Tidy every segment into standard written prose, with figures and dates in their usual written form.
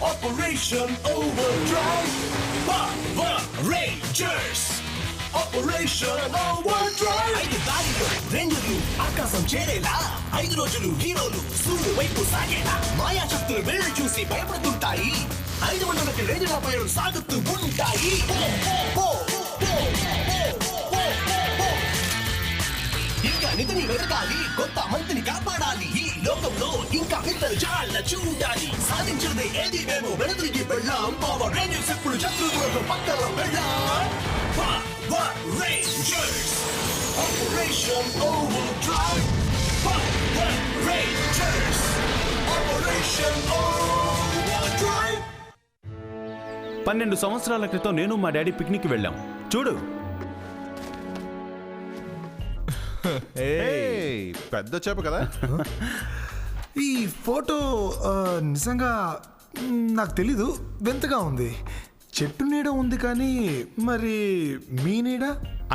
Operation Overdrive. Power Rangers. Operation Overdrive. 5 దారిలో రేంజర్లు ఆకాశం చేరేలా 5 రోజులు హీరోలు సూర్యుడు వైపు సాగేలా మాయా శక్తులు వేళ్ళు చూసి భయపడుతుంటాయి. 500కి రేంజర్ల పైరు సాగుతూ ఉంటాయి. ఇంకా నిధిని వెతకాలి, కొత్త మంత్రిని కాపాడాలి. ఈ లోకంలో ఇంకా ఇద్దరు చాలా చూడాలి. సాధించినది ఏది మేము వెనదిరిగి వెళ్ళాం. పవర్ రేంజర్స్ ఎప్పుడు శత్రువులకు పక్కన వెళ్ళాం. Power Rangers operation overdrive. Power Rangers operation overdrive. 12 సంవత్సరాల క్రితం నేను మా డాడీ పిక్నిక్ వెళ్ళాం. చూడు, పెద్ద చేప కదా. ఈ ఫోటో నిజంగా నాకు తెలీదు, వింతగా ఉంది. చెట్టు నీడ ఉంది కానీ మరి మీ నీడ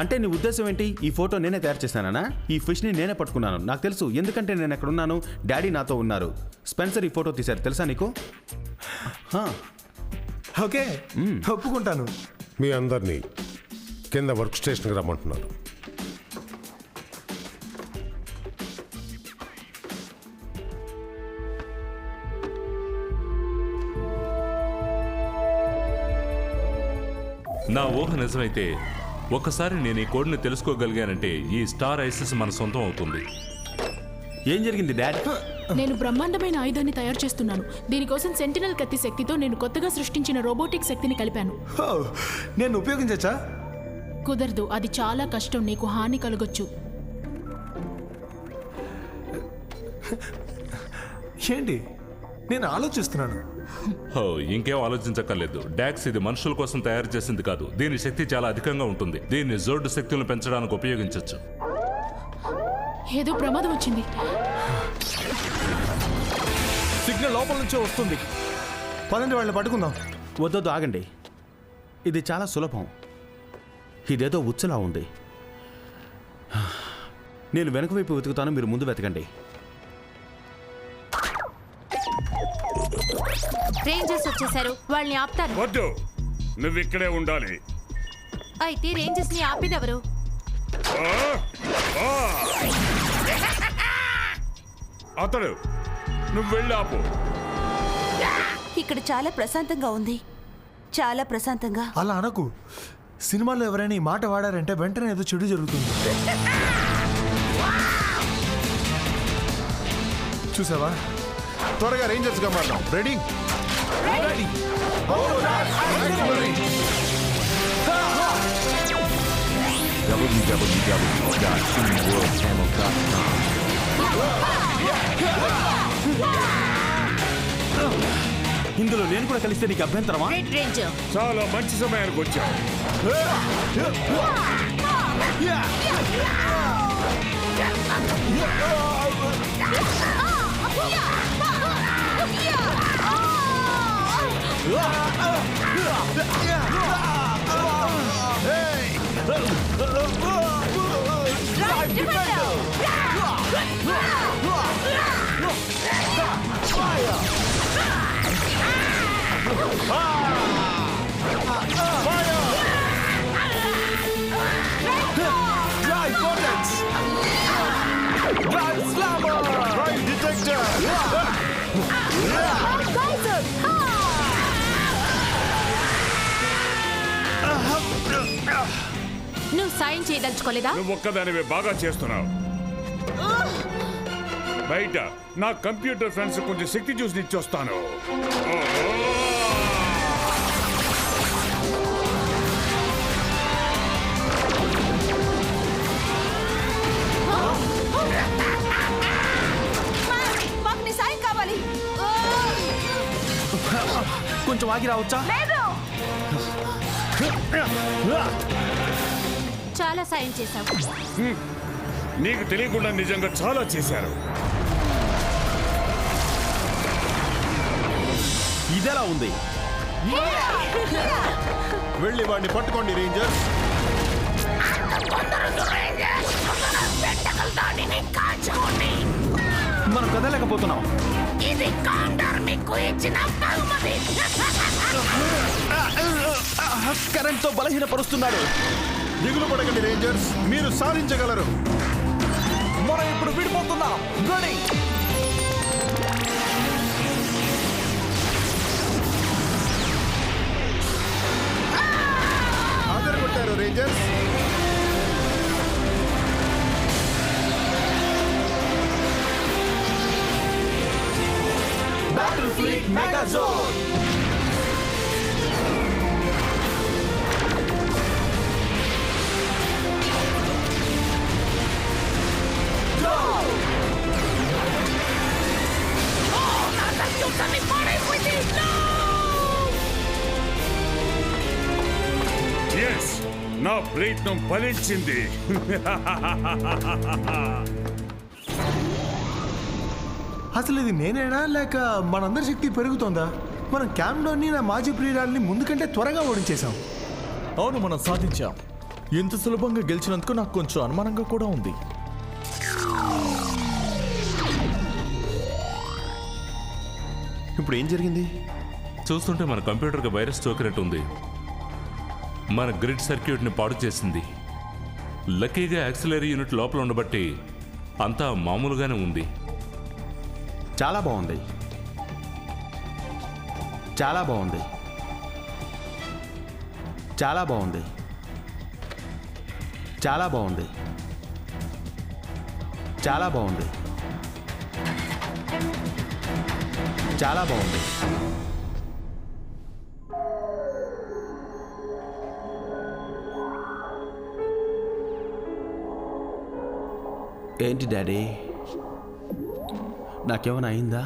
అంటే నీ ఉద్దేశం ఏంటి? ఈ ఫోటో నేనే తయారు చేశానా? ఈ ఫిష్ని నేనే పట్టుకున్నాను. నాకు తెలుసు, ఎందుకంటే నేను ఎక్కడున్నాను, డాడీ నాతో ఉన్నారు. స్పెన్సర్ ఈ ఫోటో తీశారు, తెలుసా నీకు? ఓకే, ఒప్పుకుంటాను. మీ అందరినీ కింద వర్క్ స్టేషన్కి రమ్మంటున్నారు. నా ఊహ నిజమైతే ఒక్కసారి నేను ఈ కోడ్ని తెలుసుకోగలిగానంటే ఈ స్టార్ ఐసిస్ మన సొంతం అవుతుంది. ఏం జరిగింది డాడ్? నేను బ్రహ్మాండమైన ఆయుధాన్ని తయారు చేస్తున్నాను. దీనికోసం సెంటినల్ కత్తి శక్తితో నేను కొత్తగా సృష్టించిన రోబోటిక్ శక్తిని కలిపాను. నేను ఉపయోగించచ్చా? కుదరదు, అది చాలా కష్టం. నీకు హాని కలగొచ్చు. ఏంటి, నేను ఆలోచిస్తున్నాను. ఇంకేం ఆలోచించక్కర్లేదు డాక్స్. ఇది మనుషుల కోసం తయారు చేసింది కాదు. దీని శక్తి చాలా అధికంగా ఉంటుంది. దీన్ని జోర్డు శక్తులను పెంచడానికి ఉపయోగించవచ్చు. ఏదో ప్రమాదం వచ్చింది. సిగ్నల్ లోపల నుంచే వస్తుంది. పదండి, వాళ్ళని పట్టుకుందాం. వద్దొద్దు, ఆగండి. ఇది చాలా సులభం. ఇదేదో ఉచ్చలా ఉంది. నేను వెనక వైపు వెతుకుతాను, మీరు ముందు వెతకండి. రేంజర్స్ వచ్చేసారు, వాళ్ళని ఆపుతాను. వద్దు, నువ్వు ఇక్కడే ఉండాలి. అయితే రేంజర్స్ ని ఆపినెవరు? అతడు, నువ్వు వెళ్ళి ఆపు. ఇక్కడ చాలా ప్రశాంతంగా ఉంది, చాలా ప్రశాంతంగా. అలా అనకు. సినిమాలో ఎవరైనా ఈ మాట వాడారంటే వెంటనే ఏదో చెడు జరుగుతుంది. చూసావా? త్వరగా రేంజర్స్ గా మారదాం. రెడీ? ఇందులో నేను కూడా కలిస్తే నీకు అభ్యంతరమా? చాలా మంచి సమయానికి వచ్చావు. నువ్వు సాయం చేయదలుచుకోలేదా? నువ్వు ఒక్కదానివే బాగా చేస్తున్నావు. బయట నా కంప్యూటర్ ఫ్రెండ్స్ కొంచెం శక్తి చూసి ఇచ్చొస్తాను. మాకు నీ సాయం కావాలి. కొంచెం ఆగి రావచ్చా? చాలా సాయం చేశావు. నీకు తెలియకుండా నిజంగా చాలా చేశారు. ఇదెలా ఉంది? వెళ్ళి వాడిని పట్టుకోండి రేంజర్స్. మనం కదలేకపోతున్నాం. కరెంట్తో బలహీనపరుస్తున్నాడు. దిగులు పడకండి రేంజర్స్, మీరు సాధించగలరు. మనం ఇప్పుడు విడిపోతున్నాం. రెడీ. ఆదరగొట్టారు rangers. Battle fleet megazone. Yes, నా ప్రయత్నం ఫలించింది. అసలు ఇది నేనేనా లేక మనందరి శక్తి పెరుగుతోందా? మనం క్యాంప్లోని నా మాజీ ప్రియురాల్ని ముందు కంటే త్వరగా ఓడించేశాం. అవును, మనం సాధించాం. ఇంత సులభంగా గెలిచినందుకు నాకు కొంచెం అనుమానంగా కూడా ఉంది. ఇప్పుడు ఏం జరిగింది? చూస్తుంటే మన కంప్యూటర్కి వైరస్ సోకినట్టు ఉంది. మన గ్రిడ్ సర్క్యూట్ని పాడు చేసింది. లక్కీగా యాక్సిలరీ యూనిట్ లోపల ఉండబట్టి అంతా మామూలుగానే ఉంది. చాలా బాగుంది, చాలా బాగుంది, చాలా బాగుంది, చాలా బాగుంది, చాలా బాగుంది, చాలా బాగుంది. ఏంటి డాడీ, నాకేమైనా అయిందా?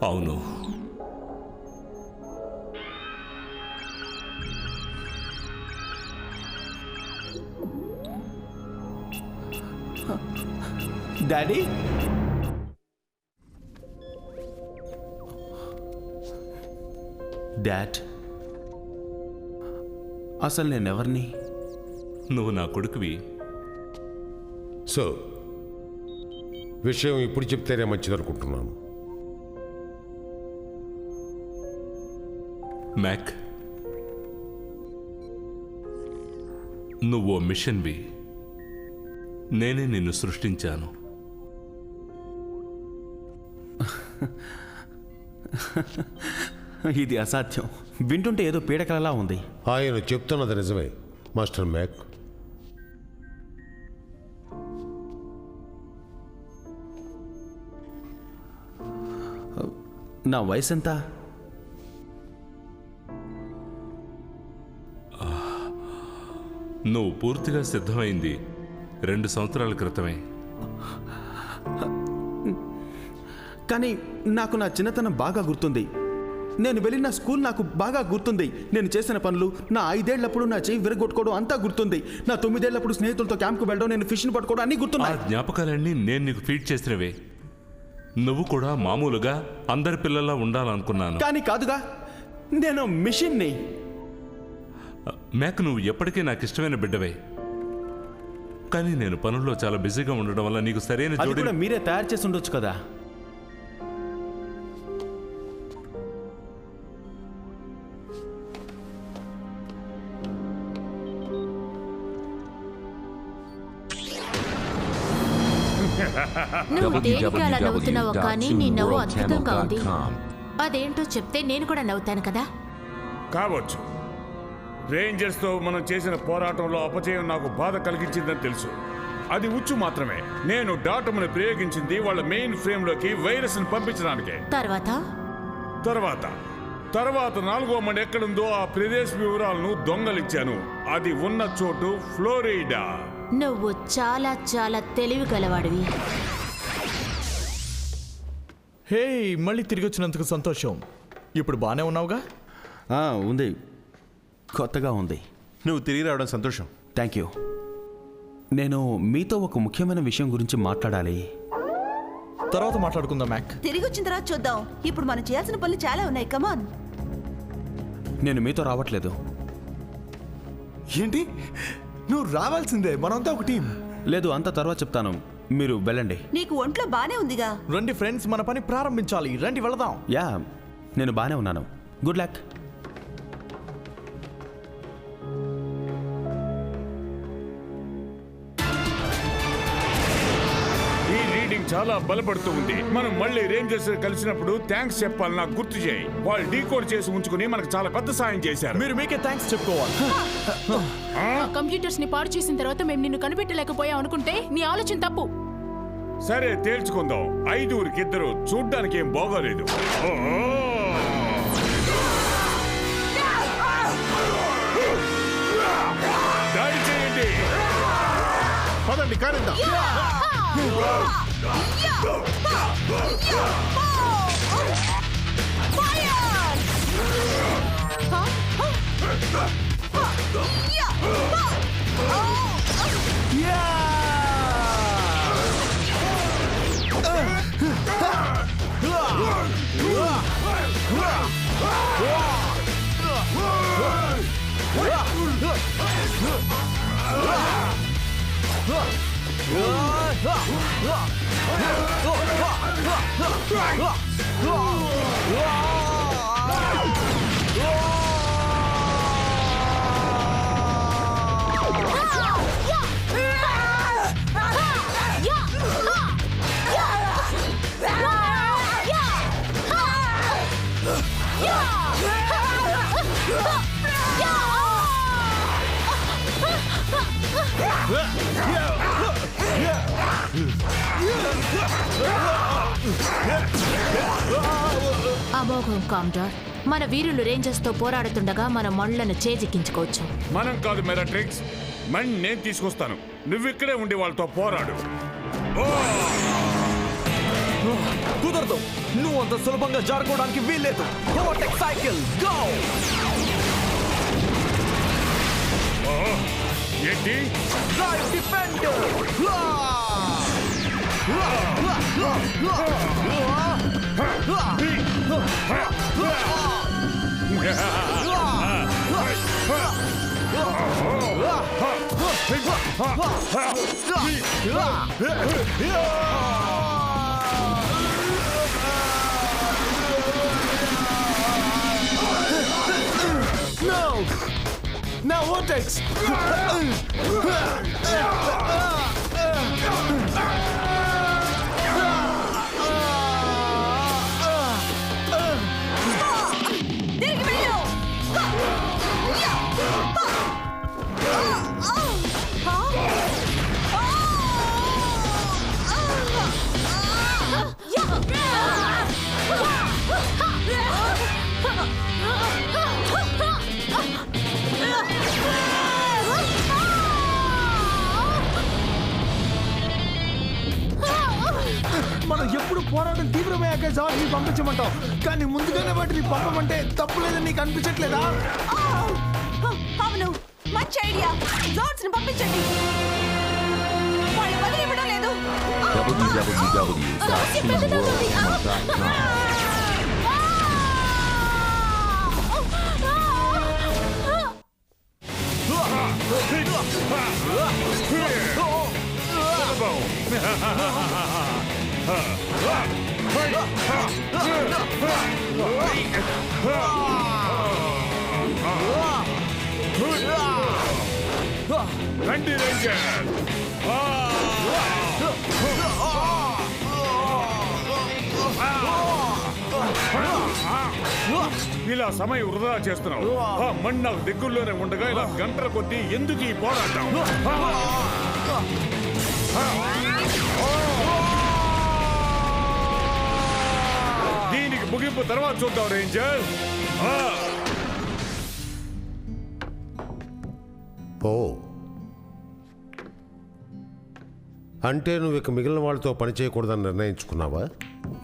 అవును, డాడీ. డాడ్, అసలు నేనెవరిని? నువ్వు నా కొడుకువి. సో విషయం ఇప్పుడు చెప్తేనే మంచిది అనుకుంటున్నాను. మ్యాక్, నువ్వు మిషన్వి. నేనే నిన్ను సృష్టించాను. ఇది అసాధ్యం. వింటుంటే ఏదో పీడకలలా ఉంది. ఆయన చెప్తున్నది నిజమే మాస్టర్ మ్యాక్. నా వయసు ఎంత? నువ్వు పూర్తిగా సిద్ధమైంది 2 సంవత్సరాల క్రితమే. కానీ నాకు నా చిన్నతనం బాగా గుర్తుంది. నేను వెళ్ళిన స్కూల్ నాకు బాగా గుర్తుంది. నేను చేసిన పనులు, నా 5 ఏళ్లప్పుడు నా చెయ్యి విరగొట్టుకోవడం అంతా గుర్తుంది. నా 9 ఏళ్లప్పుడు స్నేహితులతో క్యాంప్కి వెళ్ళడం, నేను ఫిష్ని పట్టుకోవడం అన్నీ ఆ గుర్తున్నాయి. జ్ఞాపకాలన్నీ నేను నీకు ఫీడ్ చేసినవే. నువ్వు కూడా మామూలుగా అందరి పిల్లల్లా ఉండాలనుకున్నాను. కానీ కాదుగా, నేను మిషన్ని. మ్యాక్, నువ్వు ఎప్పటికీ నాకు ఇష్టమైన బిడ్డవే. కానీ నేను పనుల్లో చాలా బిజీగా ఉండడం వల్ల నీకు సరైన అది జోడి కూడా మీరే తయారు చేసి ఉండొచ్చు కదా. నువ్వు దేనికి అలా నవ్వుతున్నావు? కానీ నీ నవ్వు అద్భుతంగా ఉంది. అదేంటో చెప్తే నేను కూడా నవ్వుతాను కదా. కావచ్చు. రేంజర్స్తో మనం చేసిన పోరాటంలో అపజయం నాకు బాధ కలిగించిందని తెలుసు. అది ఉచ్చు మాత్రమే. నేను డాటమ్ని ప్రయోగించింది వాళ్ళ మెయిన్ ఫ్రేమ్లోకి వైరస్ని పంపించడానికే. తర్వాత 4వ మంది ఎక్కడుందో ఆ ప్రదేశ వివరాలను దొంగలిచ్చాను. అది ఉన్న చోటు ఫ్లోరిడా. నువ్వు చాలా చాలా తెలివి గలవాడివి. హే, మళ్ళీ తిరిగి వచ్చినందుకు సంతోషం. ఇప్పుడు బాగానే ఉన్నావుగా? ఉంది, కొత్తగా ఉంది. నువ్వు తిరిగి రావడం సంతోషం. Thank you. నేను మీతో ఒక ముఖ్యమైన విషయం గురించి మాట్లాడాలి. తర్వాత మాట్లాడుకుందాం మ్యాక్. తిరిగి వచ్చిన తర్వాత చూద్దాం. ఇప్పుడు మనం చేయాల్సిన పనులు చాలా ఉన్నాయి. కమాన్. నేను మీతో రావట్లేదు. ఏంటి? నువ్వు రావాల్సిందే, మనంతా ఒక టీం. లేదు, అంత తర్వాత చెప్తాను, మీరు వెళ్ళండి. నీకు ఒంట్లో బానే ఉందిగా. రండి ఫ్రెండ్స్, మన పని ప్రారంభించాలి. రండి వెళదాం. యా, నేను బాగానే ఉన్నాను. Good luck. ఈ రీడింగ్ చాలా బలపడుతూ ఉంది. మనం మళ్ళీ రేంజర్స్ కలిసినప్పుడు థ్యాంక్స్ చెప్పాలి, నాకు గుర్తు చేయి. వాళ్ళు డీకోడ్ చేసి ఉంచుకుని మనకు చాలా పెద్ద సాయం చేశారు. మీరు మీకే థ్యాంక్స్ చెప్పుకోవాలి. కంప్యూటర్స్ ని పాడు చేసిన తర్వాత మేము నిన్ను కనిపెట్టలేకపోయాం అనుకుంటే నీ ఆలోచన తప్పు. సరే తేల్చుకుందాం. 5కి 2 చూడ్డానికి ఏం బాగోలేదు. దాడి చేయండి. పదండి, కానిద్దాం. అమోఘం కామ్డార్. మన వీరులు రేంజర్స్ తో పోరాడుతుండగా మన మళ్ళను చేజిక్కించుకోవచ్చు. మనం కాదు మెరాట్రిక్స్, నేను తీసుకొస్తాను. నువ్వు ఇక్కడే ఉండి వాళ్ళతో పోరాడు. కుదరదు, నువ్వు అంత సులభంగా జారుకోవడానికి వీల్లేదు. Overtake cycle go. ఏంటి? Drive defender. No! Now Vortex! తిరిగి వెళ్ళు. మనం ఎప్పుడు పోరాటం తీవ్రమయ్యాక జార్జ్ని పంపించమంటాం, కానీ ముందుగానే వాటిని పంపమంటే తప్పు లేదని నీకు అనిపించట్లేదా? అవును, మంచి ఐడియా. జార్జ్ ని పంపించండి. వాళ్ళు వదిలివ్వడం లేదు. రండి రేంజర్. ఇలా సమయం వృధా చేస్తున్నావు. ఆ మణి నాకు దగ్గరలోనే ఉండగా ఇలా గంటల కొద్దీ ఎందుకు ఈ పోరాటం? దీనికి ముగింపు తర్వాత చూద్దాం రేంజర్. ఓ, అంటే నువ్వు ఇక మిగిలిన వాళ్ళతో పని చేయకూడదని నిర్ణయించుకున్నావా?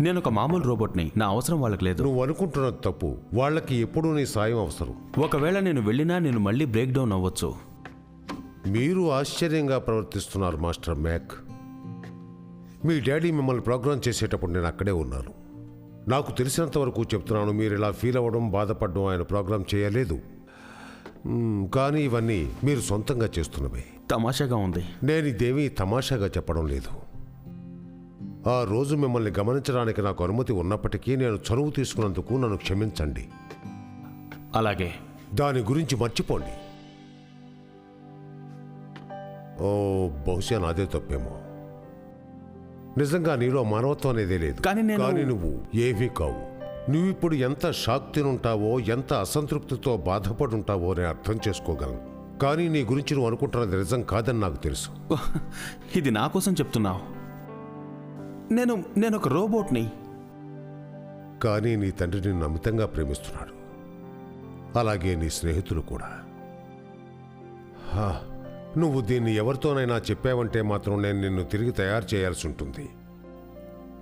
నేను ఒక మామూలు రోబోట్ని, నా అవసరం వాళ్ళకి లేదు. నువ్వు అనుకుంటున్నది తప్పు. వాళ్ళకి ఎప్పుడూ నీ సాయం అవసరం. ఒకవేళ నేను వెళ్ళినా నేను మళ్ళీ బ్రేక్ డౌన్ అవ్వచ్చు. మీరు ఆశ్చర్యంగా ప్రవర్తిస్తున్నారు మాస్టర్ మ్యాక్. మీ డాడీ మిమ్మల్ని ప్రోగ్రామ్ చేసేటప్పుడు నేను అక్కడే ఉన్నాను. నాకు తెలిసినంత వరకు చెప్తున్నాను, మీరు ఇలా ఫీల్ అవ్వడం, బాధపడడం ఆయన ప్రోగ్రాం చేయలేదు. కానీ ఇవన్నీ మీరు సొంతంగా చేస్తున్నవే. తమాషాగా ఉంది. నేను ఇదేమీ తమాషాగా చెప్పడం లేదు. ఆ రోజు మిమ్మల్ని గమనించడానికి నాకు అనుమతి ఉన్నప్పటికీ నేను చనువు తీసుకున్నందుకు నన్ను క్షమించండి. అలాగే. దాని గురించి మర్చిపోండి. బహుశా నాదే తప్పేమో. నిజంగా నీలో మానవత్వం అనేదే లేదు. కానీ నువ్వు ఏమీ కావు. నువ్విప్పుడు ఎంత షాక్ తినుంటావో, ఎంత అసంతృప్తితో బాధపడుంటావో నేను అర్థం చేసుకోగలను. కానీ నీ గురించి నువ్వు అనుకుంటున్నది నిజం కాదని నాకు తెలుసు. ఇది నా కోసం చెప్తున్నావు? నేను ఒక రోబోట్ని. కానీ నీ తండ్రి నిన్ను అమితంగా ప్రేమిస్తున్నాడు. అలాగే నీ స్నేహితులు కూడా. నువ్వు దీన్ని ఎవరితోనైనా చెప్పావంటే మాత్రం నేను నిన్ను తిరిగి తయారు చేయాల్సి ఉంటుంది.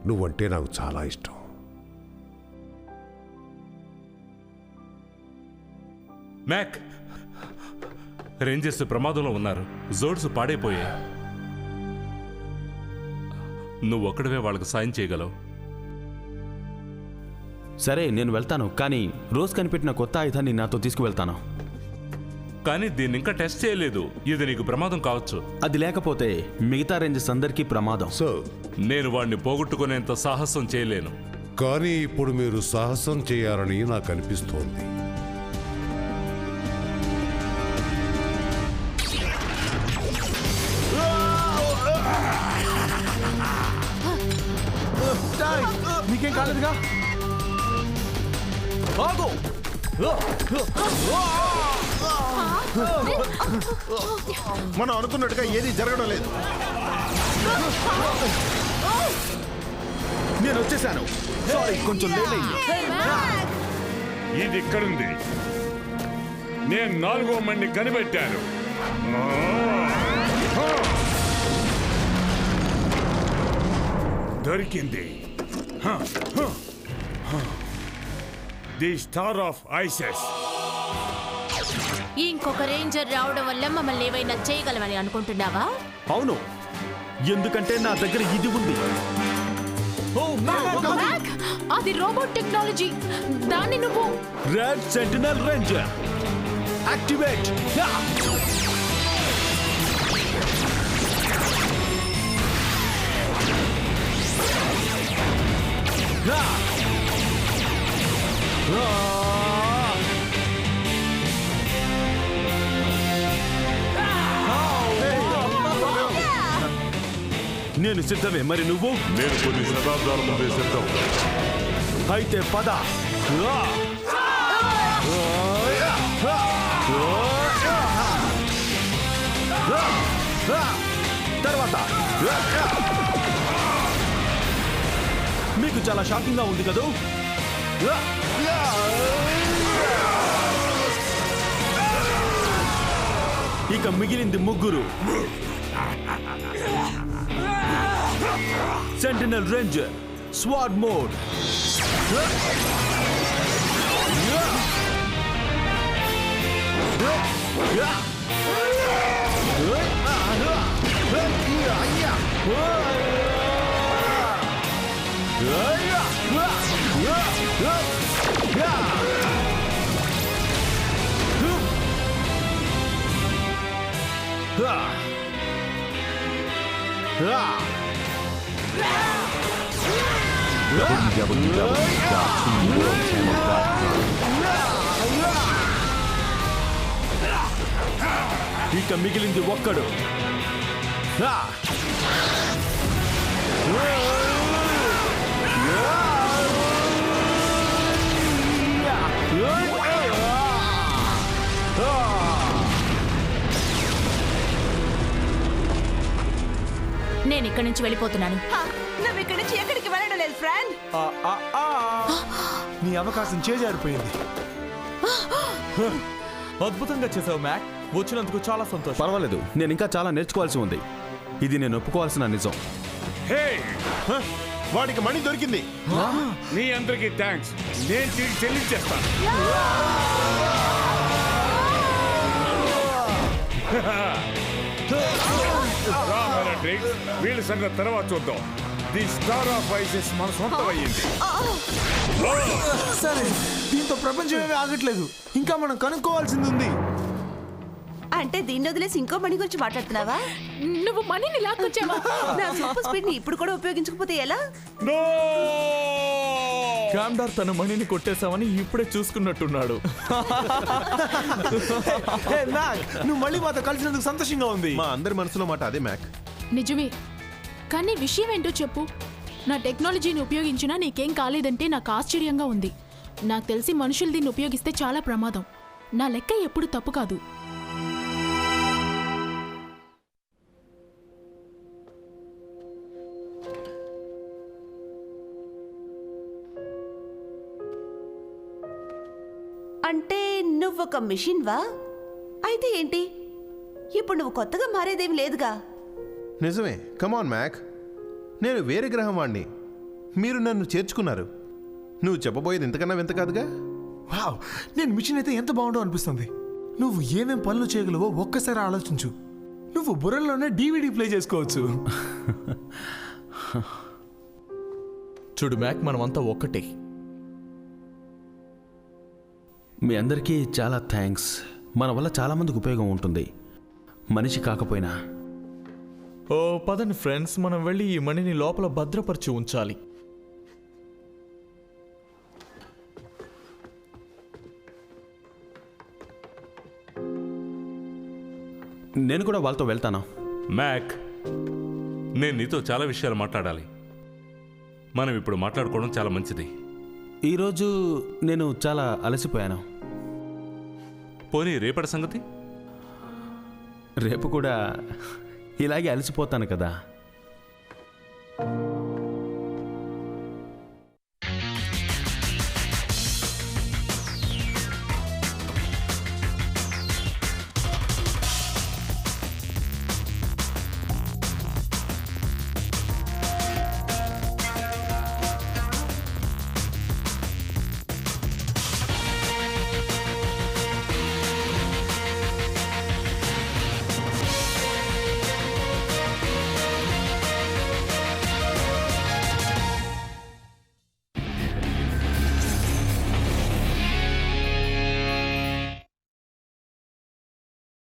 నువ్వంటే నాకు చాలా ఇష్టం. మ్యాక్, రేంజర్స్ ప్రమాదంలో ఉన్నారు. జోడ్స్ పాడైపోయాయి. నువ్వు ఒక్కడవే వాళ్ళకి సాయం చేయగలవు. సరే, నేను వెళ్తాను. కానీ రోజు కనిపెట్టిన కొత్త ఆయుధాన్ని నాతో తీసుకువెళ్తాను. కానీ దీన్ని ఇంకా టెస్ట్ చేయలేదు. ఇది నీకు ప్రమాదం కావచ్చు. అది లేకపోతే మిగతా రేంజర్స్ అందరికీ ప్రమాదం. నేను వాడిని పోగొట్టుకునేంత సాహసం చేయలేను. కానీ ఇప్పుడు మీరు సాహసం చేయాలని నాకు అనిపిస్తోంది. నీకేం కాలేదుగా? మనం అనుకున్నట్టుగా ఏది జరగడం లేదు. నేను వచ్చేసాను. సారీ, కొంచెం లేట్ అయింది. ఇది ఇక్కడుంది. నేను 4వ మంది కనిపెట్టాను. దొరికింది. The star of ices. ఇంకొక రేంజర్ రావడం వల్ల మమ్మల్ని ఏమైనా చేయగలమని అనుకుంటున్నావా? అవును, ఎందుకంటే నా దగ్గర ఇది ఉంది. అది రోబోట్ టెక్నాలజీ. దాన్ని నువ్వు రెడ్ సెంటినల్ రేంజర్ యాక్టివేట్. నేను సిద్ధమే. మరి నువ్వు? నేను కొన్ని శతాబ్దాల ముందే సిద్ధం. అయితే పద. తర్వాత మీకు చాలా షాకింగ్ గా ఉంది కదూ? ఇక మిగిలింది ముగ్గురు. Sentinel ranger squad mode. ఇక మిగిలింది ఒక్కడు. నేను ఇక్కడి నుంచి వెళ్ళిపోతున్నాను. నువ్వు ఇక్కడి నుంచి ఎక్కడికి వెళ్ళడం లేదు ఫ్రెండ్. నీ అవకాశం చేజారిపోయింది. అద్భుతంగా చేసావు మ్యాక్. వచ్చినందుకు చాలా సంతోషం. పర్వాలేదు, నేను ఇంకా చాలా నేర్చుకోవాల్సి ఉంది. ఇది నేను ఒప్పుకోవాల్సిన నిజం. వాడికి మణి దొరికింది. మీ అందరికీ థ్యాంక్స్. నేను తిరిగి చెల్లించేస్తాను. వీళ్ళ సంగతి తర్వాత చూద్దాం. ది స్టార్ ఆఫ్ ఐసెస్ మన సొంతమయ్యింది. సరే, దీంతో ప్రపంచమేమీ ఆగట్లేదు. ఇంకా మనం కనుక్కోవాల్సింది ఉంది. అంటే దీన్ని వదిలేసి ఇంకో మణి గురించి మాట్లాడుతున్నావా? నువ్వు మనీని లాక్కొచ్చావా? నా సూపర్ స్పీడ్ ని ఇప్పుడు కూడా ఉపయోగించకపోతే ఎలా? కామ్డార్ తన మణిని కొట్టేశామని ఇప్పుడే చూసుకున్నట్టున్నాడు. హే, మ్యాక్, నువ్వు మళ్ళీ మాతో కలిసినందుకు సంతోషంగా ఉంది. మా అందరి మనసులో మాట అదే మ్యాక్. నిజమే, కానీ విషయం ఏంటో చెప్పు. నా టెక్నాలజీని ఉపయోగించినా నీకేం కాలేదంటే నాకు ఆశ్చర్యంగా ఉంది. నాకు తెలిసి మనుషులు దీన్ని ఉపయోగిస్తే చాలా ప్రమాదం. నా లెక్క ఎప్పుడు తప్పు కాదు. అంటే నువ్వు ఒక మిషన్ వా? అయితే ఏంటి, ఇప్పుడు నువ్వు కొత్తగా మారేదేమి లేదుగా. నిజమే. కమాన్ మ్యాక్, నేను వేరే గ్రహం వాణ్ణి. మీరు నన్ను చేర్చుకున్నారు. నువ్వు చెప్పబోయేది ఇంతకన్నా వింత కాదుగా. వావ్, నేను మిషన్ అయితే ఎంత బాగుండో అనిపిస్తుంది. నువ్వు ఏమేం పనులు చేయగలవో ఒక్కసారి ఆలోచించు. నువ్వు బుర్రలోనే DVD ప్లే చేసుకోవచ్చు. చూడు మ్యాక్, మనమంతా ఒక్కటే. మీ అందరికీ చాలా థ్యాంక్స్. మన వల్ల చాలామందికి ఉపయోగం ఉంటుంది, మనిషి కాకపోయినా. ఓ పదండి ఫ్రెండ్స్, మనం వెళ్ళి ఈ మణిని లోపల భద్రపరిచి ఉంచాలి. నేను కూడా వాళ్ళతో వెళ్తాను. మ్యాక్, నేను నీతో చాలా విషయాలు మాట్లాడాలి. మనం ఇప్పుడు మాట్లాడుకోవడం చాలా మంచిది. ఈరోజు నేను చాలా అలసిపోయాను. పోనీ రేపటి సంగతి? రేపు కూడా ఇలాగే అలసిపోతాను కదా.